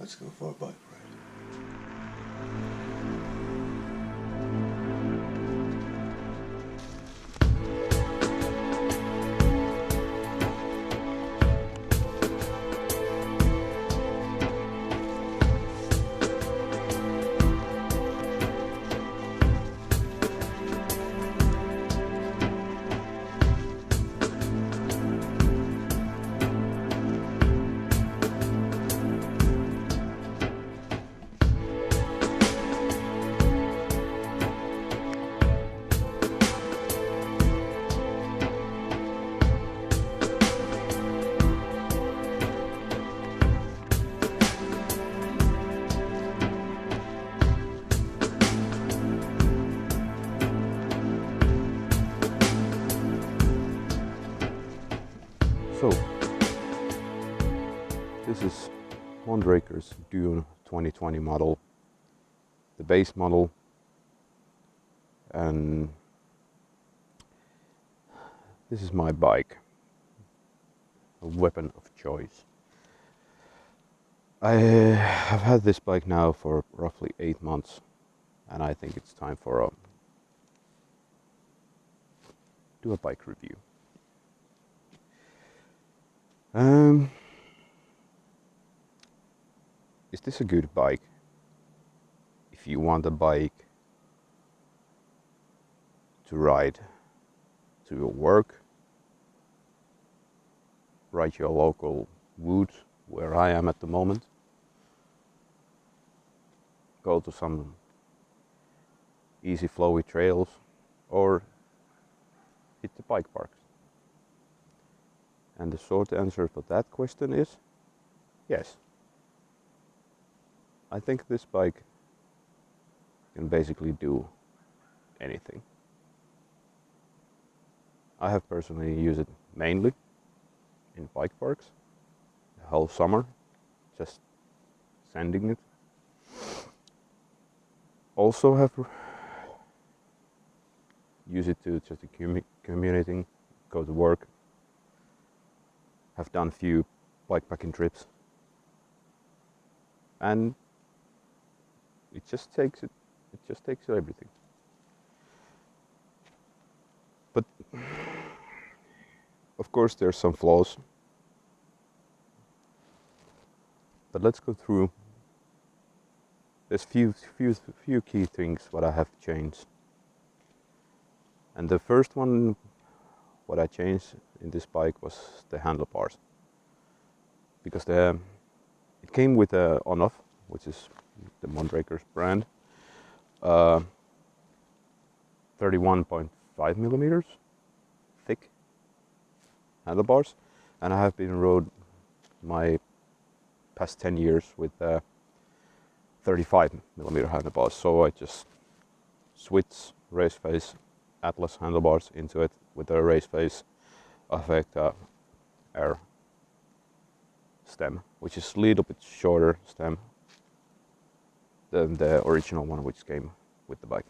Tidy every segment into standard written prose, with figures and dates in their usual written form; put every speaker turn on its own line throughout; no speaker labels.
Let's go for a bike ride. So, this is Mondraker's Dune 2020 model, the base model, and this is my bike, a weapon of choice. I have had this bike now for roughly 8 months, and I think it's time for do a bike review. Is this a good bike? If you want a bike to ride to your work, ride your local woods, where I am at the moment, go to some easy flowy trails, or hit the bike parks. And the short answer to that question is yes. I think this bike can basically do anything. I have personally used it mainly in bike parks the whole summer, just sanding it. Also have used it to just commuting, go to work. Have done few bikepacking trips, and it just takes everything. But of course there's some flaws. But let's go through. There's few key things what I have changed. And the first one what I changed in this bike was the handlebars, because it came with a on-off, which is the Mondraker's brand, 31.5 millimeters thick handlebars, and I have been rode my past 10 years with 35 millimeter handlebars, so I just switch race face Atlas handlebars into it with a race face effect air stem, which is a little bit shorter stem than the original one which came with the bike.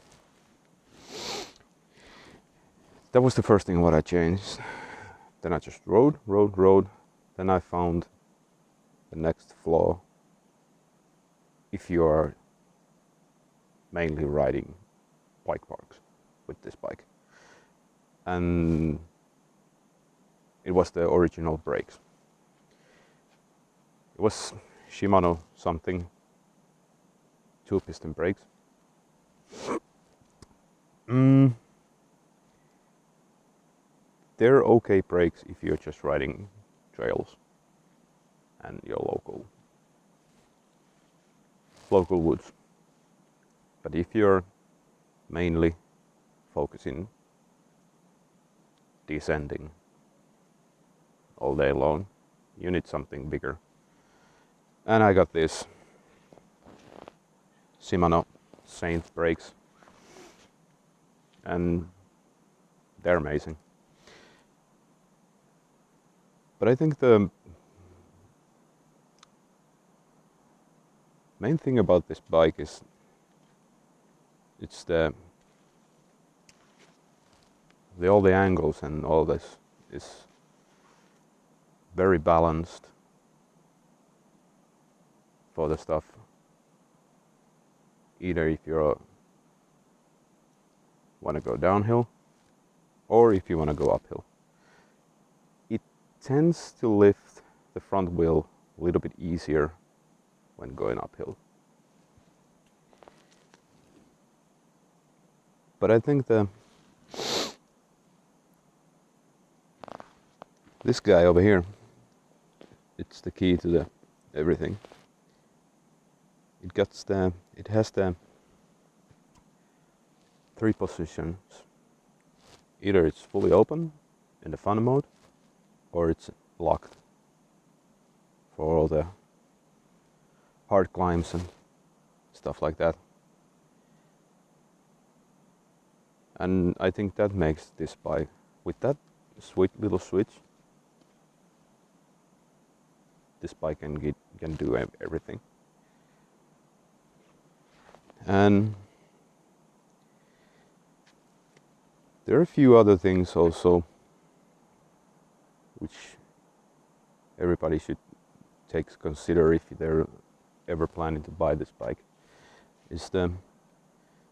That was the first thing what I changed. Then I just rode. Then I found the next flaw. If you are mainly riding bike parks with this bike, and it was the original brakes. It was Shimano something 2-piston brakes. They're okay brakes if you're just riding trails and your local woods. But if you're mainly focusing descending all day long, you need something bigger. And I got this Shimano Saint brakes, and they're amazing. But I think the main thing about this bike is it's all the angles and all this is very balanced. for the stuff. Either if you want to go downhill or if you want to go uphill. It tends to lift the front wheel a little bit easier when going uphill. But I think this guy over here, it's the key to everything. It has the 3 positions. Either it's fully open in the fun mode, or it's locked for all the hard climbs and stuff like that. And I think that makes this bike, with that little switch, this bike can do everything. And there are a few other things also which everybody should consider if they're ever planning to buy this bike. Is the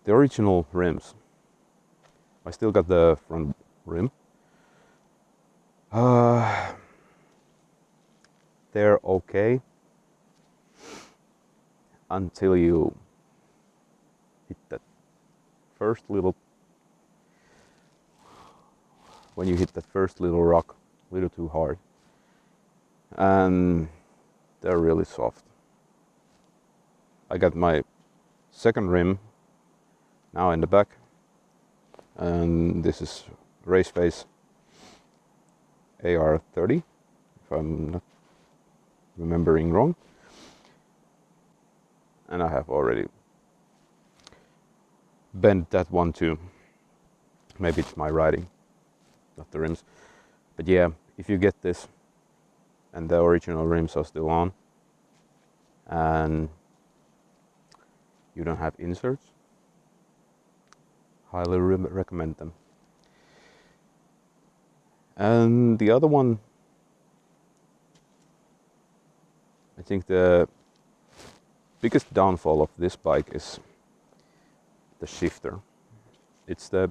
original rims. I still got the front rim. They're okay until you hit that first little rock a little too hard, and they're really soft. I got my second rim now in the back, and this is Race Face AR30, if I'm not remembering wrong. And I have already bent that one too. Maybe it's my riding, not the rims. But yeah, if you get this and the original rims are still on and you don't have inserts, highly recommend them. And the other one, I think the biggest downfall of this bike is the shifter. It's this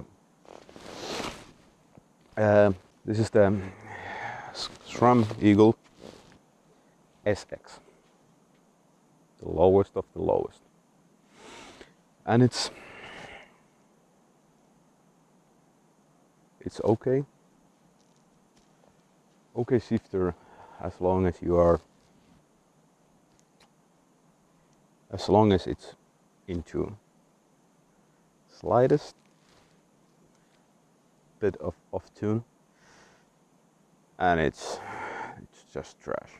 is the SRAM Eagle SX, the lowest of the lowest, and it's okay shifter as long as it's in tune. Slightest bit of off tune and it's just trash.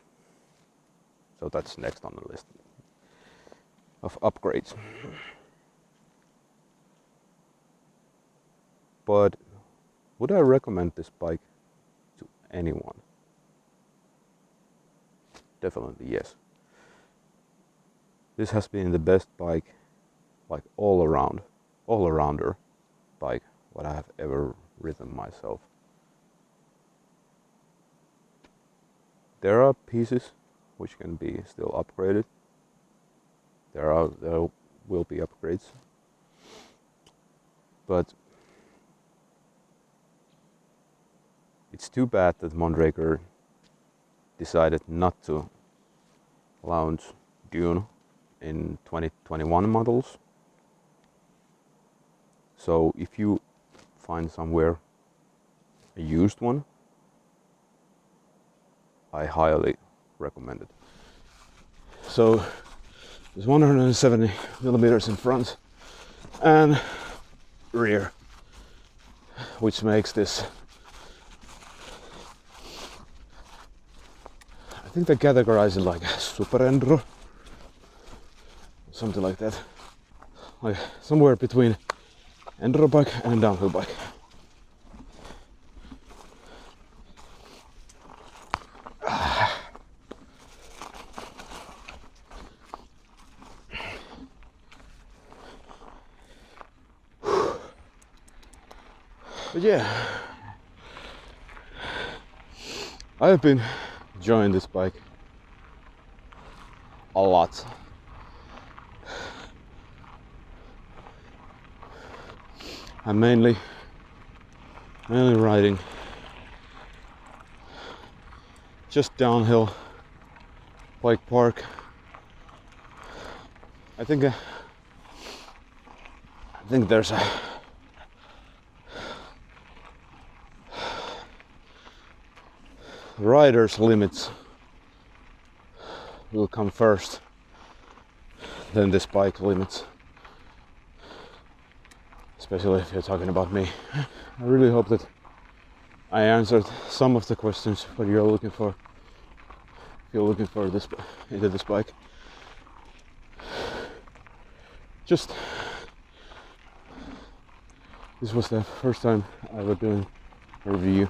So that's next on the list of upgrades. But would I recommend this bike to anyone? Definitely yes. This has been the best bike, like all-arounder bike what I have ever ridden myself. There are pieces which can be still upgraded. There will be upgrades, but it's too bad that Mondraker decided not to launch Dune in 2021 models. So if you find somewhere a used one, I highly recommend it. So there's 170 millimeters in front and rear, which makes this, I think they categorize it like super enduro, something like that, like somewhere between enduro bike and a downhill bike. But yeah, I have been enjoying this bike a lot. I'm mainly riding just downhill, bike park. I think there's a rider's limits will come first, then this bike limits. Especially if you're talking about me. I really hope that I answered some of the questions what you're looking for. If you're looking for this into this bike. Just this was the first time I was doing a review.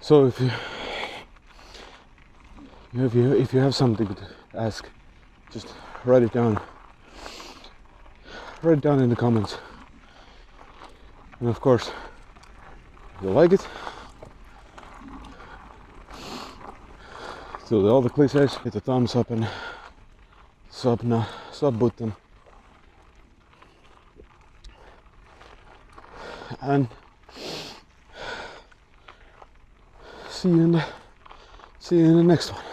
So if you have something to ask, just write it down. Write it down in the comments. And of course, if you like it, do all the cliches, hit the thumbs up and sub button. And see you in the next one.